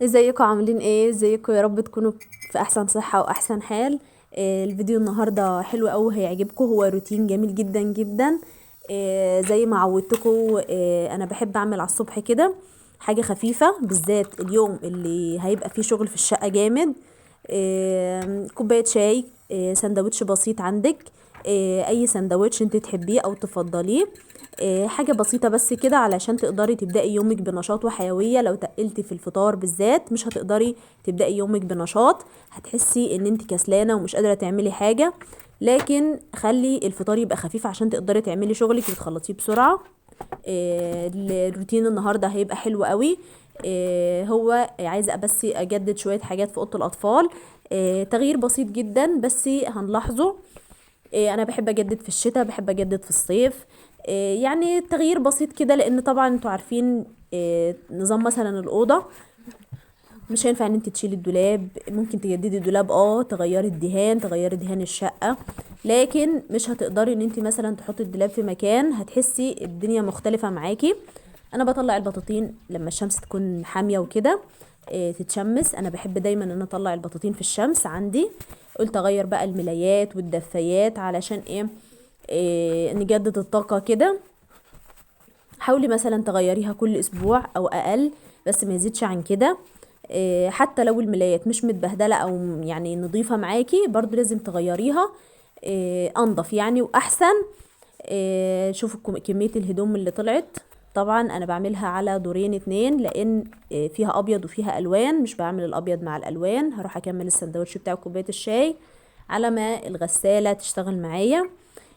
ازيكم عاملين ايه؟ ازيكم؟ يا رب تكونوا في احسن صحة واحسن حال. الفيديو النهاردة حلو قوي، هيعجبكم. هو روتين جميل جدا جدا. زي ما عودتكم، انا بحب اعمل على الصبح كده حاجة خفيفة، بالذات اليوم اللي هيبقى فيه شغل في الشقة جامد. كوباية شاي، سندوتش بسيط عندك، اي سندوتش انت تحبيه او تفضليه. حاجة بسيطة بس كده علشان تقدري تبدأي يومك بنشاط وحيوية. لو تقلتي في الفطار بالذات مش هتقدري تبدأي يومك بنشاط، هتحسي ان انت كسلانة ومش قادرة تعملي حاجة. لكن خلي الفطار يبقى خفيف عشان تقدري تعملي شغلك وتخلصيه بسرعة. الروتين النهاردة هيبقى حلو قوي. هو عايزة بس اجدد شوية حاجات في اوضة الاطفال. تغيير بسيط جدا بس هنلاحظه. انا بحب اجدد في الشتاء، بحب اجدد في الصيف. يعني تغيير بسيط كده، لان طبعا انتوا عارفين نظام مثلا الاوضه مش هينفع ان انت تشيلي الدولاب. ممكن تجددي الدولاب، تغيري الدهان، تغيري دهان الشقه، لكن مش هتقدري ان انت مثلا تحطي الدولاب في مكان هتحسي الدنيا مختلفه معاكي. انا بطلع البطاطين لما الشمس تكون حاميه وكده تتشمس. انا بحب دايما ان أنا اطلع البطاطين في الشمس عندي. قلت اغير بقى الملايات والدفايات علشان نجدد الطاقه كده. حاولي مثلا تغيريها كل اسبوع او اقل، بس ما يزيدش عن كده. حتى لو الملايات مش متبهدله او يعني نظيفه معاكي، برضو لازم تغيريها. انضف يعني واحسن. شوفوا كميه الهدوم اللي طلعت. طبعا انا بعملها على دورين اتنين، لان فيها ابيض وفيها الوان، مش بعمل الابيض مع الالوان. هروح اكمل السندوتش بتاع كوبايه الشاي على ما الغساله تشتغل معايا.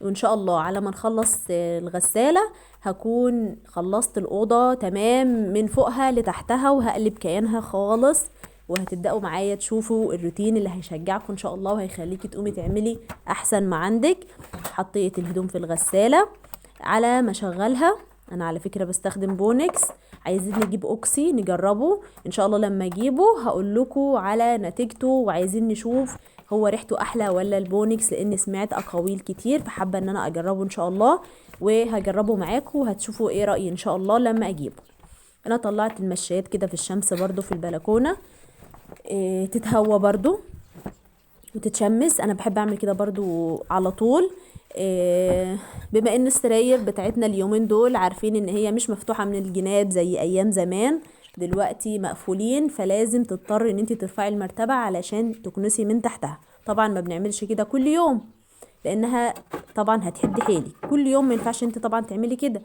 وان شاء الله على ما نخلص الغسالة هكون خلصت الأوضة تمام من فوقها لتحتها، وهقلب كيانها خالص. وهتبدأوا معايا تشوفوا الروتين اللي هيشجعكم ان شاء الله، وهيخليكي تقومي تعملي احسن ما عندك. حطيت الهدوم في الغسالة على ما اشغلها. انا على فكرة بستخدم بونكس. عايزين نجيب اوكسي نجربه ان شاء الله. لما اجيبه هقول لكم على نتيجته، وعايزين نشوف هو ريحته احلى ولا البونكس، لان سمعت اقاويل كتير، فحابه ان انا اجربه ان شاء الله. وهجربه معاكم وهتشوفوا ايه رايي ان شاء الله لما اجيبه. انا طلعت المشايات كده في الشمس برضو في البلكونه، تتهوى برضو وتتشمس. انا بحب اعمل كده برضو على طول. بما ان السراير بتاعتنا اليومين دول عارفين ان هي مش مفتوحة من الجناب زي ايام زمان، دلوقتي مقفولين، فلازم تضطر ان انت ترفعي المرتبة علشان تكنسي من تحتها. طبعا ما بنعملش كده كل يوم، لانها طبعا هتحد حيلي كل يوم، ما ينفعش انت طبعا تعملي كده.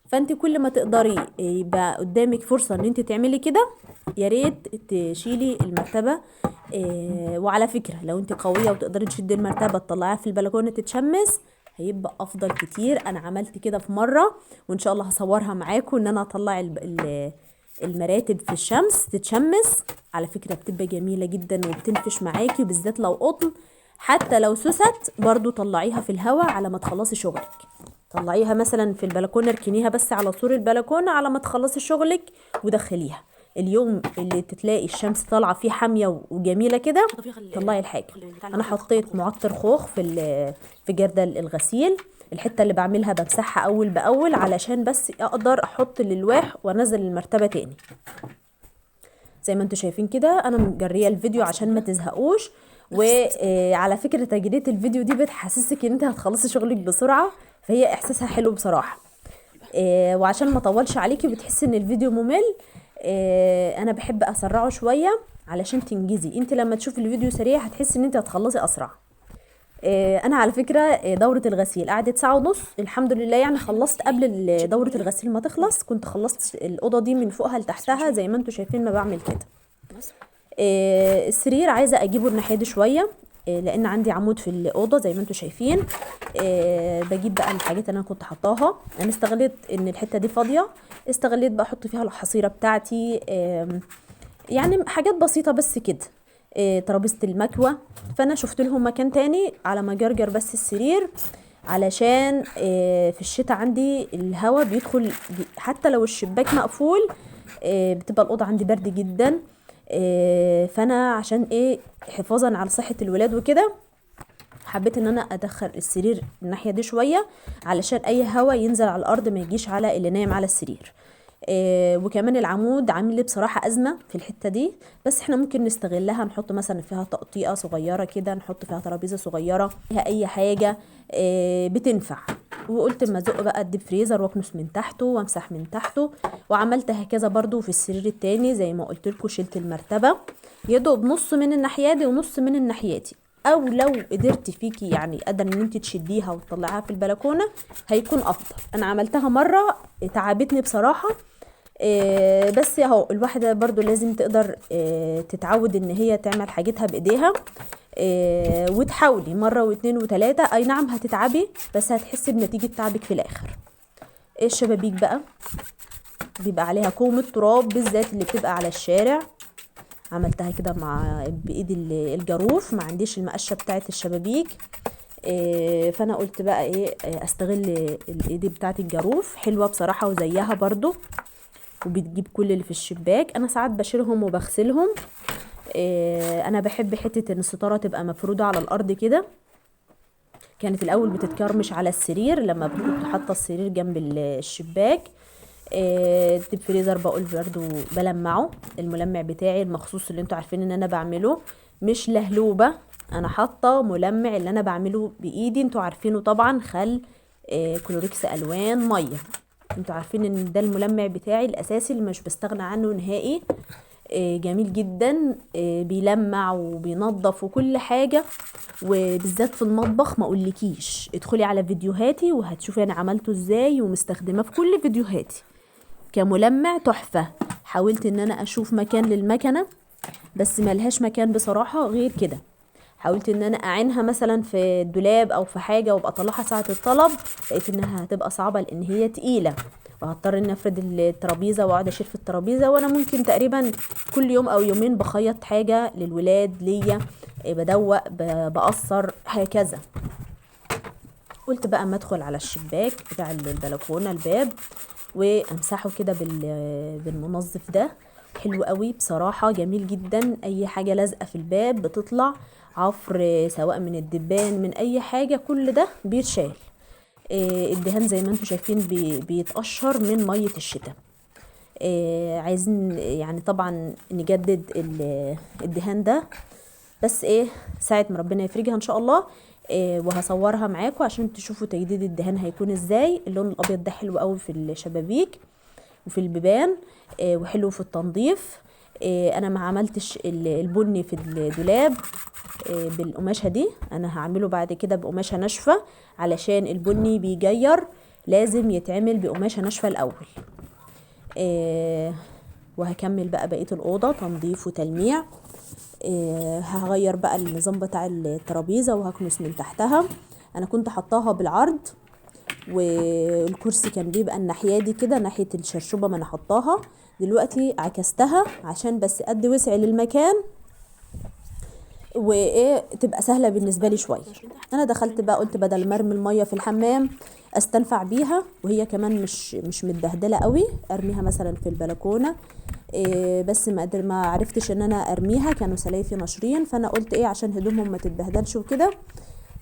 فانت كل ما تقدري يبقى قدامك فرصة ان انت تعملي كده، يا ريت تشيلي المرتبة. وعلى فكرة لو انت قوية وتقدري تشدي المرتبة تطلعيها في البلكونة تتشمس، هيبقى افضل كتير. انا عملت كده في مرة، وان شاء الله هصورها معاكم ان انا اطلع المراتب في الشمس تتشمس. على فكرة بتبقى جميلة جدا وبتنفش معاكي، وبالذات لو قطن. حتى لو سوست برضو طلعيها في الهواء على ما تخلصي شغلك. طلعيها مثلا في البلكونه، اركنيها بس على سور البلكونه على ما تخلصي شغلك ودخليها. اليوم اللي تلاقي الشمس طالعه فيه حاميه وجميله كده، طلعي الحاجه. انا حطيت معطر خوخ في جردل الغسيل. الحته اللي بعملها بمسحها اول باول علشان بس اقدر احط الالواح وانزل المرتبه تاني. زي ما انتوا شايفين كده، انا مجريه الفيديو عشان ما تزهقوش. وعلى فكرة تجرية الفيديو دي بتحسسك ان انت هتخلصي شغلك بسرعة، فهي احساسها حلو بصراحة. وعشان ما اطولش عليكي بتحسي ان الفيديو ممل، انا بحب اسرعه شوية علشان تنجزي. انت لما تشوفي الفيديو سريع هتحسي ان انت هتخلصي اسرع. انا على فكرة دورة الغسيل قعدت ساعة ونص الحمد لله، يعني خلصت قبل دورة الغسيل ما تخلص. كنت خلصت الأوضة دي من فوقها لتحتها زي ما انتوا شايفين ما بعمل كده. السرير عايزة اجيبه الناحية دي شوية، لان عندي عمود في الأوضة زي ما انتوا شايفين. بجيب بقى الحاجات اللي انا كنت حطاها. انا استغليت ان الحتة دي فاضية، استغليت بقى احط فيها الحصيرة بتاعتي. يعني حاجات بسيطة بس كده. ترابيزة المكوى. فانا شفت لهم مكان تاني على ما جرجر بس السرير، علشان في الشتاء عندي الهواء بيدخل حتى لو الشباك مقفول. بتبقى الأوضة عندي برد جدا. فانا عشان حفاظا على صحة الولاد وكده، حبيت ان انا ادخل السرير الناحية دي شوية علشان اي هواء ينزل على الارض ما يجيش على اللي نايم على السرير. وكمان العمود عامل لي بصراحة أزمة في الحتة دي، بس احنا ممكن نستغلها، نحط مثلا فيها تقطيقة صغيرة كده، نحط فيها ترابيزة صغيرة فيها أي حاجة بتنفع. وقلت اما ازق بقى الديب فريزر واكنس من تحته وامسح من تحته. وعملت هكذا برضو في السرير التاني زي ما قلت لكم، شلت المرتبة يدوب نص من الناحية دي ونص من الناحية دي، او لو قدرتي فيكي يعني قادره ان انت تشديها وتطلعيها في البلكونه هيكون افضل. انا عملتها مره تعبتني بصراحه، بس اهو الواحده برضو لازم تقدر تتعود ان هي تعمل حاجتها بايديها، وتحاولي مره واتنين وتلاته. اي نعم هتتعبي، بس هتحسي بنتيجه تعبك في الاخر. الشبابيك بقى بيبقى عليها كومة تراب، بالذات اللي بتبقى على الشارع. عملتها كده مع بايد الجاروف، ما عنديش المقشه بتاعه الشبابيك. فانا قلت بقى ايه، استغل الايد بتاعه الجاروف، حلوه بصراحه وزيها برضو، وبتجيب كل اللي في الشباك. انا ساعات بشيلهم وبغسلهم. انا بحب حته ان الستاره تبقى مفروده على الارض كده. كانت الاول بتتكرمش على السرير لما كنت حاطه السرير جنب الشباك. الديب فريزر بقول برضو بلمعه، الملمع بتاعي المخصوص اللي انتوا عارفين ان انا بعمله، مش لهلوبه. انا حاطه ملمع اللي انا بعمله بايدي، انتوا عارفينه طبعا، خل كلوريكس الوان ميه. انتوا عارفين ان ده الملمع بتاعي الاساسي اللي مش بستغنى عنه نهائي. جميل جدا، بيلمع وبينظف وكل حاجه، وبالذات في المطبخ ما اقولكيش. ادخلي على فيديوهاتي وهتشوفي انا عملته ازاي، ومستخدمه في كل فيديوهاتي كملمع تحفه. حاولت ان انا اشوف مكان للمكنه، بس ملهاش مكان بصراحه غير كده. حاولت ان انا اعينها مثلا في الدولاب او في حاجه وابقى اطلعها ساعه الطلب، لقيت انها هتبقى صعبه لان هي تقيله، وهضطر اني افرد الترابيزه واقعد اشيل في الترابيزه. وانا ممكن تقريبا كل يوم او يومين بخيط حاجه للولاد ليا، بدوق بقصر هكذا. قلت بقى اما ادخل على الشباك بتاع البلكونه الباب وامسحه كده بالمنظف ده. حلو قوي بصراحه، جميل جدا. اي حاجه لازقه في الباب بتطلع، عفر سواء من الدبان من اي حاجه، كل ده بيتشال. الدهان زي ما انتم شايفين بيتقشر من ميه الشتاء. عايزين يعني طبعا نجدد الدهان ده، بس ايه ساعة ما ربنا يفرجها ان شاء الله. وهصورها معاكم عشان تشوفوا تجديد الدهان هيكون ازاي. اللون الابيض ده حلو قوي في الشبابيك وفي البيبان، وحلو في التنظيف. انا ما عملتش البني في الدولاب بالقماشه دي، انا هعمله بعد كده بقماشه ناشفه، علشان البني بيجير، لازم يتعمل بقماشه ناشفه الاول. وهكمل بقى بقيه الاوضه تنظيف وتلميع. هغير بقى النظام بتاع الترابيزه وهكنس من تحتها. انا كنت حطاها بالعرض، والكرسي كان بيبقى الناحيه دي كده ناحيه الشرشوبه ما انا حطاها. دلوقتي عكستها عشان بس ادي وسع للمكان، وايه تبقى سهله بالنسبه لي شويه. انا دخلت بقى قلت بدل ما ارمي الميه في الحمام استنفع بيها، وهي كمان مش متبهدله قوي، ارميها مثلا في البلكونه. بس ما عرفتش ان انا ارميها، كانوا سلايفي ناشرين، فانا قلت ايه عشان هدومهم ما تتبهدلش وكده.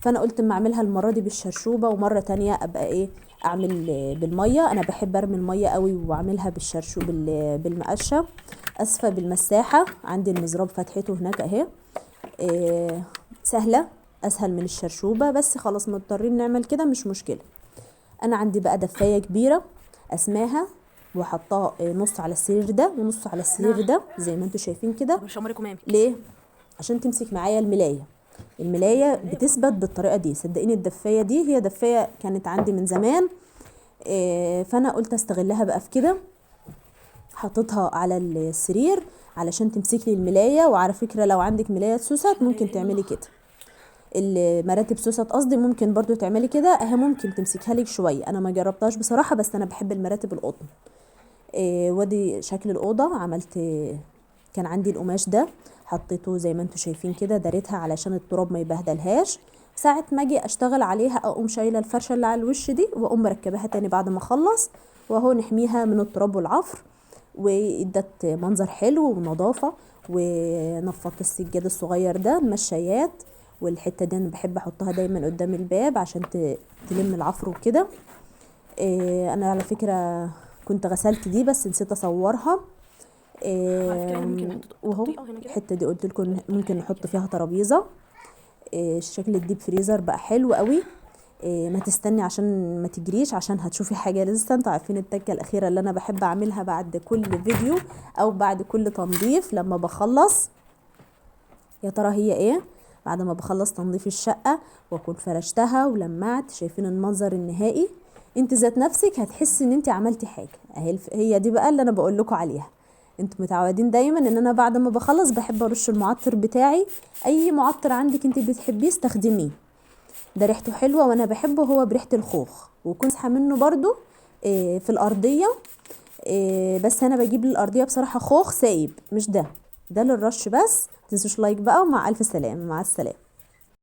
فانا قلت اما اعملها المره دي بالشرشوبه، ومره تانية ابقى ايه اعمل بالميه. انا بحب ارمي الميه قوي واعملها بالشرشوب بالمقشه، اسفه بالمساحه. عندي المزراب فتحته هناك اهي. سهله، اسهل من الشرشوبه، بس خلاص مضطرين نعمل كده مش مشكله. انا عندي بقى دفايه كبيره اسماها، وحطها نص على السرير ده ونص على السرير ده زي ما انتم شايفين كده. ليه؟ عشان تمسك معايا الملايه بتثبت بالطريقه دي. صدقيني الدفايه دي هي دفايه كانت عندي من زمان، فانا قلت استغلها بقى في كده. حطيتها على السرير علشان تمسك لي الملايه. وعلى فكره لو عندك ملايه سوست ممكن تعملي كده، المراتب سوست قصدي، ممكن برضو تعملي كده اهي، ممكن تمسكها لك شويه. انا ما جربتهاش بصراحه، بس انا بحب المراتب القطن. ودي شكل الاوضه. عملت كان عندي القماش ده حطيته زي ما انتم شايفين كده، داريتها علشان التراب ما يبهدلهاش. ساعه ما اجي اشتغل عليها اقوم شايله الفرشه اللي على الوش دي واقوم مركباها تاني بعد ما اخلص، واهو نحميها من التراب والعفر. وادت منظر حلو ونظافه. ونفضت السجاد الصغير ده المشايات، والحته دي انا بحب احطها دايما قدام الباب عشان تلم العفر وكده. انا على فكره كنت غسلت دي بس نسيت اصورها. على فكره هنا ممكن نحط وهو تطبيقه هنا كده. الحته دي قلت لكم ممكن نحط فيها ترابيزه. شكل الديب فريزر بقى حلو قوي. ما تستني عشان ما تجريش، عشان هتشوفي حاجه لسه. انتوا عارفين التكه الاخيره اللي انا بحب اعملها بعد كل فيديو او بعد كل تنظيف لما بخلص، يا ترى هي ايه؟ بعد ما بخلص تنظيف الشقه واكون فرشتها ولمعت، شايفين المنظر النهائي؟ انت ذات نفسك هتحسي ان انت عملتي حاجه. هي دي بقى اللي انا بقول لكم عليها. انتوا متعودين دايما ان انا بعد ما بخلص بحب ارش المعطر بتاعي. اي معطر عندك انت بتحبيه استخدميه، ده ريحته حلوه وانا بحبه، هو بريحه الخوخ. وكنت مسحه منه برضو في الارضيه. بس انا بجيب للارضيه بصراحه خوخ سايب، مش ده للرش بس. متنسوش لايك بقى، ومع الف سلامه، مع السلامه.